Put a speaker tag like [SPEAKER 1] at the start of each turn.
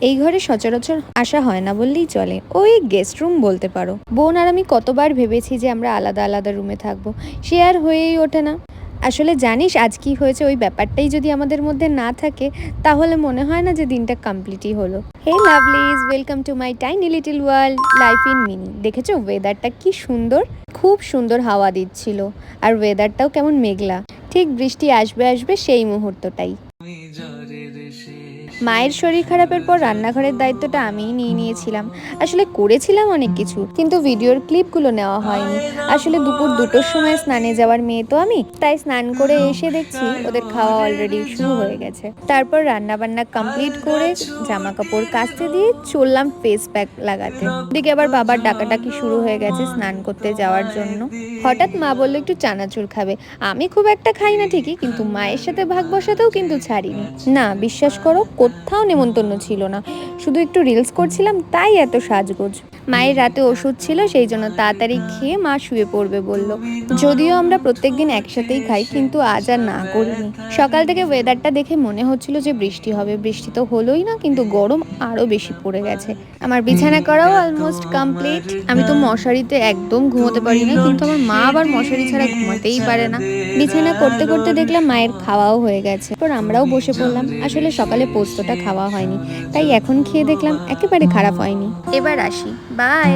[SPEAKER 1] এই ঘরে সচরাচর আসা হয় না বললেই চলে, ওই গেস্ট রুম বলতে পারো। বোন আর আমি কতবার ভেবেছি যে আমরা আলাদা আলাদা রুমে থাকবো, সে আর হয়েই ওঠে না। আসলে জানিস আজ কি হয়েছে, ওই ব্যাপারটাই যদি আমাদের মধ্যে না থাকে তাহলে মনে হয় না যে দিনটা কমপ্লিটই হলো। Hey lovelies, welcome to my tiny little world, life in mini. দেখেছো ওয়েদারটা কি সুন্দর, খুব সুন্দর হাওয়া দিচ্ছিল, আর ওয়েদারটাও কেমন মেঘলা, ঠিক বৃষ্টি আসবে আসবে সেই মুহূর্তটাই। মায়ের শরীর খারাপের পর রান্নাঘরের দায়িত্বটা আমিই নিয়ে নিয়েছিলাম। আসলে করেছিলাম অনেক কিছু, কিন্তু ভিডিওর ক্লিপগুলো নেওয়া হয়নি। আসলে দুপুর 2টোর সময় স্নানে যাওয়ার মেয়ে তো আমি, তাই স্নান করে এসে দেখছি ওদের খাওয়া অলরেডি শুরু হয়ে গেছে। তারপর রান্না বান্না কমপ্লিট করে জামা কাপড় কাচতে দিয়ে চললাম ফেস প্যাক লাগাতে। ওদিকে আবার বাবার ডাকাডাকি শুরু হয়ে গেছে স্নান করতে যাওয়ার জন্য। হঠাৎ মা বললো একটু চানাচুর খাবে। আমি খুব একটা খাই না ঠিকই, কিন্তু মায়ের সাথে ভাগ বসাতেও কিন্তু ছাড়িনি। না, বিশ্বাস করো কোথাও নেমন্তন্ন ছিল না, শুধু একটু রিলস করছিলাম, তাই এত সাজগোজ। মায়ের রাতে ওষুধ ছিল, সেই জন্য তাড়াতাড়ি খেয়ে মা শুয়ে পড়বে বলল। যদিও আমরা প্রত্যেকদিন একসাথেই খাই, কিন্তু আজ আর না করিনি। সকাল থেকে ওয়েদারটা দেখে মনে হচ্ছিল যে বৃষ্টি হবে, বৃষ্টি তো হলোই না, কিন্তু গরম আরো বেশি পড়ে গেছে। আমার বিছানা করাও অলমোস্ট কমপ্লিট। আমি তো মশারিতে একদম ঘুমোতে পারি না, কিন্তু আমার মা আবার মশারি ছাড়া ঘুমাতেই পারে না। বিছানা করতে করতে দেখলাম মায়ের খাওয়াও হয়ে গেছে, এরপর আমরাও বসে পড়লাম। আসলে সকালে পোস্তটা খাওয়া হয়নি, তাই এখন খেয়ে দেখলাম একেবারে খারাপ হয়নি। এবার আসি, বাই।